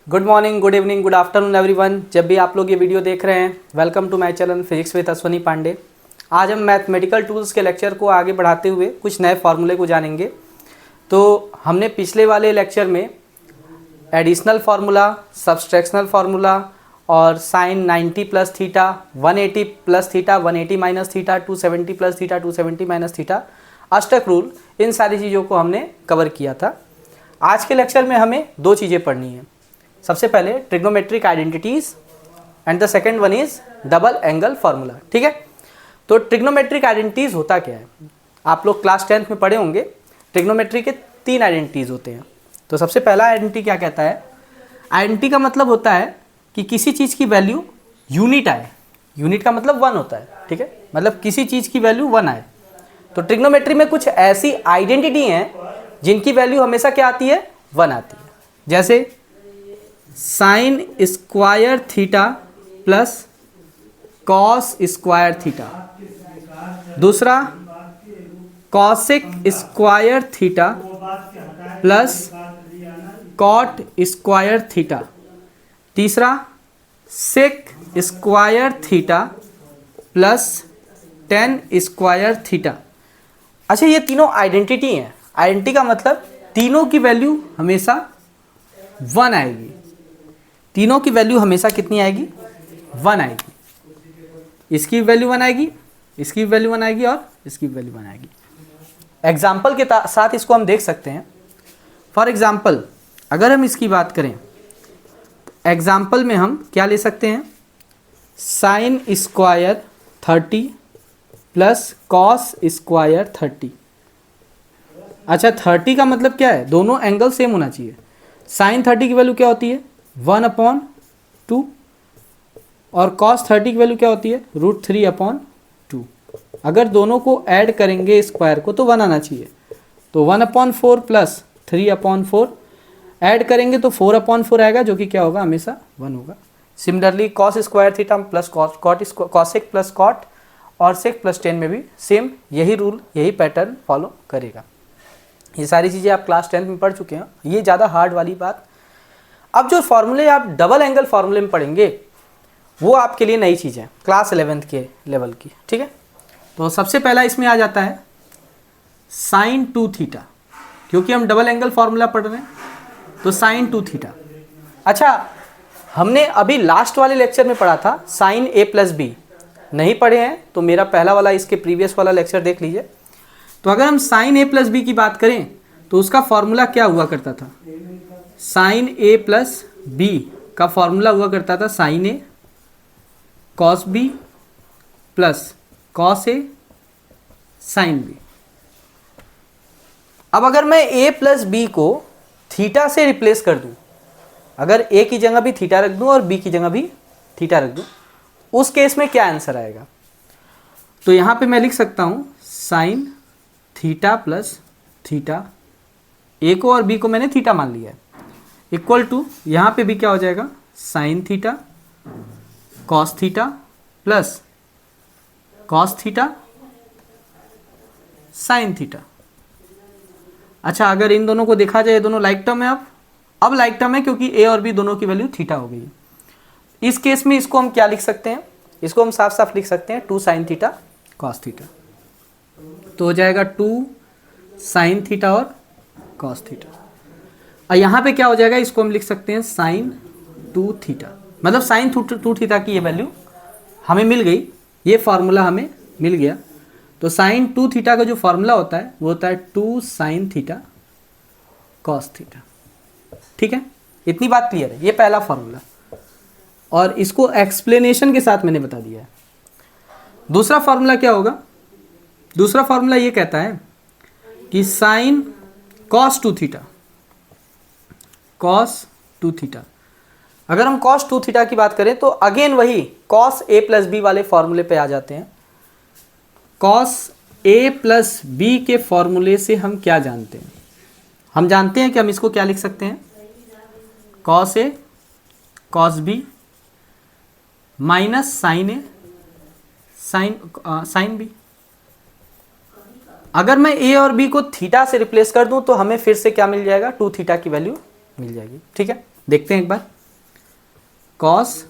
Good morning, good evening, good afternoon everyone. जब भी आप लोग ये वीडियो देख रहे हैं, welcome to my channel physics with Ashwani Pandey. आज हम मैथमेटिकल टूल्स के लेक्चर को आगे बढ़ाते हुए कुछ नए फार्मूले को जानेंगे। तो हमने पिछले वाले लेक्चर में एडिशनल फार्मूला, सब्सट्रैक्शनल फार्मूला और sine 90 plus theta, 180 plus theta, 180 minus theta, 270 plus theta, 270 minus theta, अष्टक रूल, इन सारी चीज़ों को हमने कवर किया था। आज के लेक्चर में हमें दो चीज़ें पढ़नी है। सबसे पहले trigonometric identities and the second one is double angle formula. ठीक है, तो ट्रिग्नोमेट्रिक आइडेंटिटीज होता क्या है? आप लोग क्लास 10th में पढ़े होंगे। ट्रिग्नोमेट्री के 3 आइडेंटिटीज होते हैं। तो सबसे पहला आइडेंटिटी क्या कहता है? आइडेंटिटी का मतलब होता है कि किसी चीज़ की वैल्यू यूनिट आए। यूनिट का मतलब 1 होता है। ठीक है, मतलब किसी चीज़ की वैल्यू 1 आए। तो ट्रिग्नोमेट्री में कुछ ऐसी आइडेंटिटी हैं जिनकी वैल्यू हमेशा क्या आती है? 1 आती है। जैसे sine square theta plus cos square theta, दूसरा cosec square theta plus cot square theta, तीसरा sec square theta plus tan square theta. अच्छा, ये तीनों आइडेंटिटी हैं। आइडेंटिटी का मतलब तीनों की वैल्यू हमेशा 1 आएगी। तीनों की वैल्यू हमेशा कितनी आएगी? 1 आएगी। इसकी वैल्यू 1 आएगी, इसकी वैल्यू 1 आएगी और इसकी वैल्यू 1 आएगी। एग्जाम्पल के साथ इसको हम देख सकते हैं। फॉर एग्जाम्पल अगर हम इसकी बात करें, एग्जाम्पल में हम क्या ले सकते हैं? Sine square 30 plus cos square 30। अच्छा, 30 का मतलब क्या है? दोनों एंगल सेम होना चाहिए। साइन 30 की वैल्यू क्या होती है? 1/2 और कॉस 30 की वैल्यू क्या होती है? √3/2। अगर दोनों को ऐड करेंगे स्क्वायर को तो 1 आना चाहिए। तो 1/4 प्लस 3/4 ऐड करेंगे तो 4/4 आएगा, जो कि क्या होगा? हमेशा 1 होगा। Similarly cos square theta plus cosec plus cot और सेक प्लस टेन में भी सेम यही रूल, यही पैटर्न फॉलो करेगा। ये सारी चीज़ें आप क्लास 10th में पढ़ चुके हैं, ये ज़्यादा हार्ड वाली बात। अब जो फार्मूले आप डबल एंगल फार्मूले में पढ़ेंगे वो आपके लिए नई चीज़ है, क्लास 11th के लेवल की। ठीक है, तो सबसे पहला इसमें आ जाता है साइन 2 थीटा, क्योंकि हम डबल एंगल फार्मूला पढ़ रहे हैं तो साइन 2 थीटा। अच्छा, हमने अभी लास्ट वाले लेक्चर में पढ़ा था साइन a प्लस बी। नहीं पढ़े हैं तो मेरा पहला वाला, इसके प्रीवियस वाला लेक्चर देख लीजिए। तो अगर हम साइन a प्लस बी की बात करें तो उसका फॉर्मूला क्या हुआ करता था? साइन a प्लस बी का फॉर्मूला हुआ करता था sine a cos b plus cos a sine b। अब अगर मैं a प्लस बी को थीटा से रिप्लेस कर दूं, अगर a की जगह भी थीटा रख दूं और b की जगह भी थीटा रख दूं, उस केस में क्या आंसर आएगा? तो यहां पे मैं लिख सकता हूं sine theta plus theta, a को और b को मैंने थीटा मान लिया है, इक्वल टू यहाँ पे भी क्या हो जाएगा? Sine theta cos theta plus cos theta sine theta. अच्छा, अगर इन दोनों को देखा जाए, दोनों लाइक टर्म है। अब लाइक टर्म है क्योंकि a और b दोनों की वैल्यू थीटा हो गई। इस केस में इसको हम क्या लिख सकते हैं? इसको हम साफ साफ लिख सकते हैं 2 साइन थीटा कॉस थीटा। तो हो जाएगा 2 साइन थीटा और कॉस थीटा। और यहाँ पे क्या हो जाएगा? इसको हम लिख सकते हैं साइन 2 थीटा। मतलब साइन 2 थीटा की ये वैल्यू हमें मिल गई, ये फार्मूला हमें मिल गया। तो साइन 2 थीटा का जो फार्मूला होता है वो होता है 2 साइन थीटा कॉस थीटा। ठीक है, इतनी बात क्लियर है। ये पहला फार्मूला, और इसको एक्सप्लेनेशन के साथ मैंने बता दिया है। दूसरा फार्मूला क्या होगा? दूसरा फार्मूला ये कहता है कि sine cos 2 theta, cos 2 theta. अगर हम कॉस 2 थीटा की बात करें तो अगेन वही कॉस a प्लस बी वाले फॉर्मूले पे आ जाते हैं। कॉस a प्लस बी के फॉर्मूले से हम क्या जानते हैं? हम जानते हैं कि हम इसको क्या लिख सकते हैं? Cos a cos b minus sine a sine b। अगर मैं a और b को थीटा से रिप्लेस कर दूं तो हमें फिर से क्या मिल जाएगा? 2 थीटा की वैल्यू मिल जाएगी। ठीक है, देखते हैं एक बार। Cos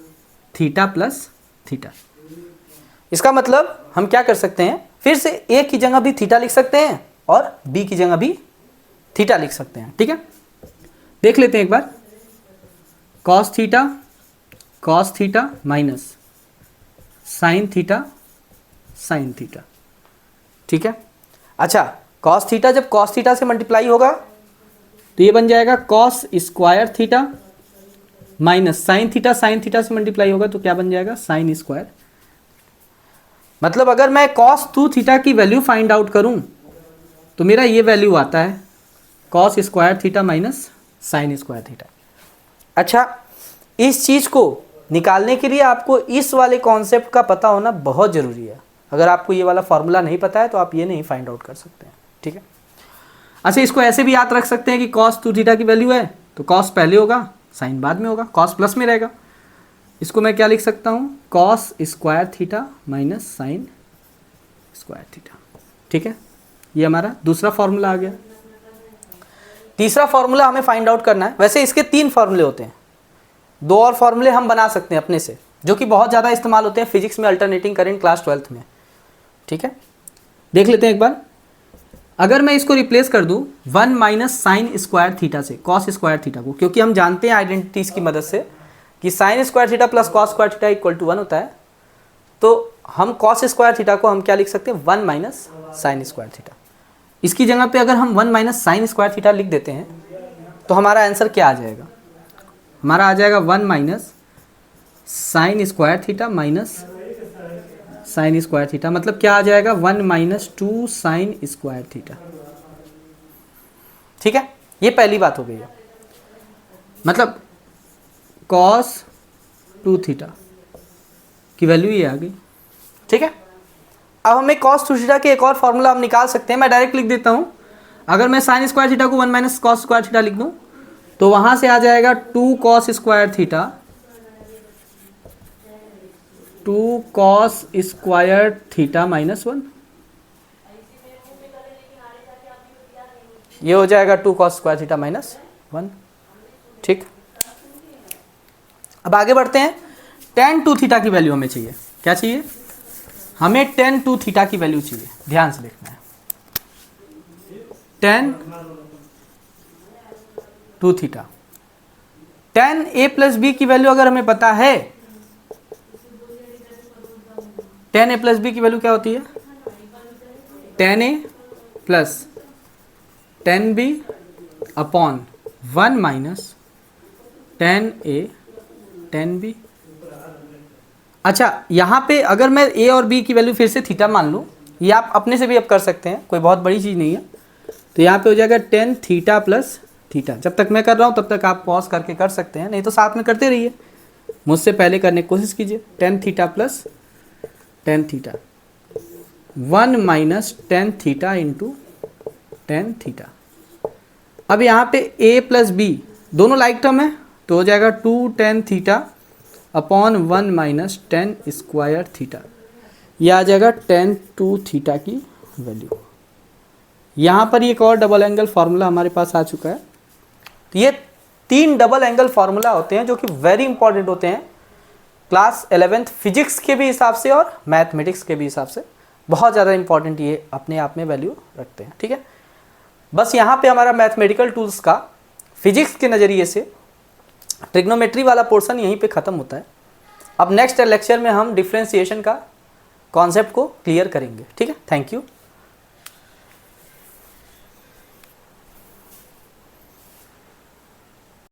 theta plus theta. इसका मतलब हम क्या कर सकते हैं, फिर से ए की जगह भी थीटा लिख सकते हैं और बी की जगह भी थीटा लिख सकते हैं। ठीक है, देख लेते हैं एक बार। Cos theta minus sine theta. ठीक है, अच्छा कॉस थीटा जब कॉस थीटा से मल्टीप्लाई होगा तो ये बन जाएगा cos square theta minus sine theta से मल्टीप्लाई होगा तो क्या बन जाएगा, साइन स्क्वायर। मतलब अगर मैं कॉस 2 थीटा की वैल्यू फाइंड आउट करूं तो मेरा ये वैल्यू आता है cos square theta minus sign square theta. अच्छा, इस चीज़ को निकालने के लिए आपको इस वाले कॉन्सेप्ट का पता होना बहुत ज़रूरी है। अगर आपको ये वाला फॉर्मूला नहीं पता है तो आप ये नहीं फाइंड आउट कर सकते हैं। ठीक है, अच्छा इसको ऐसे भी याद रख सकते हैं कि कॉस 2 थीटा की वैल्यू है तो कॉस पहले होगा साइन बाद में होगा, कॉस प्लस में रहेगा। इसको मैं क्या लिख सकता हूँ, cos square theta minus sign square theta. ठीक है, ये हमारा दूसरा फॉर्मूला आ गया। तीसरा फॉर्मूला हमें फाइंड आउट करना है। वैसे इसके 3 फॉर्मूले होते हैं, 2 और फॉर्मूले हम बना सकते हैं अपने से, जो कि बहुत ज़्यादा इस्तेमाल होते हैं फिजिक्स में, अल्टरनेटिंग करंट क्लास 12th में। ठीक है, देख लेते हैं एक बार। अगर मैं इसको रिप्लेस कर दूं 1 माइनस साइन स्क्वायर थीटा से कॉस स्क्वायर थीटा को, क्योंकि हम जानते हैं आइडेंटिटीज की मदद से कि sine square theta plus cos square theta equal to 1 होता है, तो हम कॉस स्क्वायर थीटा को हम क्या लिख सकते हैं, 1 माइनस साइन स्क्वायर थीटा। इसकी जगह पे अगर हम 1 माइनस साइन स्क्वायर थीटा लिख देते हैं तो हमारा आंसर क्या आ जाएगा, हमारा आ जाएगा 1 minus sign square theta minus sign square theta. मतलब क्या आ जाएगा, 1 माइनस 2 साइन स्क्वायर थीटा। ठीक है, ये पहली बात हो गई है। मतलब कॉस 2 थीटा की वैल्यू ये आ गई। ठीक है, अब हमें कॉस 2 थीटा के एक और फॉर्मूला हम निकाल सकते हैं। मैं डायरेक्ट लिख देता हूं। अगर मैं साइन स्क्वायर थीटा को 1 माइनस कॉस स्क्वायर थीटा लिख दूं तो वहां से आ जाएगा 2 cos square theta, 2 cos square theta minus 1। ये हो जाएगा 2 कॉस स्क्वायर थीटा माइनस 1। ठीक, अब आगे बढ़ते हैं। tan 2 थीटा की वैल्यू हमें चाहिए। क्या चाहिए, हमें tan 2 थीटा की वैल्यू चाहिए। ध्यान से देखना है, tan 2 थीटा। tan a प्लस बी की वैल्यू अगर हमें पता है, tan a प्लस बी की वैल्यू क्या होती है, tan a plus tan b upon 1 minus tan a tan b। अच्छा, यहाँ पे अगर मैं a और b की वैल्यू फिर से थीटा मान लूँ, ये आप अपने से भी अब कर सकते हैं, कोई बहुत बड़ी चीज़ नहीं है। तो यहाँ पे हो जाएगा tan थीटा प्लस थीटा। जब तक मैं कर रहा हूँ तब तक आप पॉज करके कर सकते हैं, नहीं तो साथ में करते रहिए, मुझसे पहले करने की कोशिश कीजिए। tan theta plus tan theta, 1 minus tan theta into tan theta. अब यहाँ पे a प्लस बी दोनों लाइक टर्म है तो हो जाएगा 2 tan theta upon 1 minus tan square theta. यह आ जाएगा tan 2 थीटा की वैल्यू। यहाँ पर एक और डबल एंगल फार्मूला हमारे पास आ चुका है। तो ये 3 डबल एंगल फार्मूला होते हैं जो कि वेरी इंपॉर्टेंट होते हैं क्लास 11th फिजिक्स के भी हिसाब से और मैथमेटिक्स के भी हिसाब से। बहुत ज़्यादा इंपॉर्टेंट ये अपने आप में वैल्यू रखते हैं। ठीक है, बस यहाँ पे हमारा मैथमेटिकल टूल्स का फिजिक्स के नज़रिए से ट्रिग्नोमेट्री वाला पोर्शन यहीं पे ख़त्म होता है। अब नेक्स्ट लेक्चर में हम डिफ्रेंशिएशन का कॉन्सेप्ट को क्लियर करेंगे। ठीक है, थैंक यू।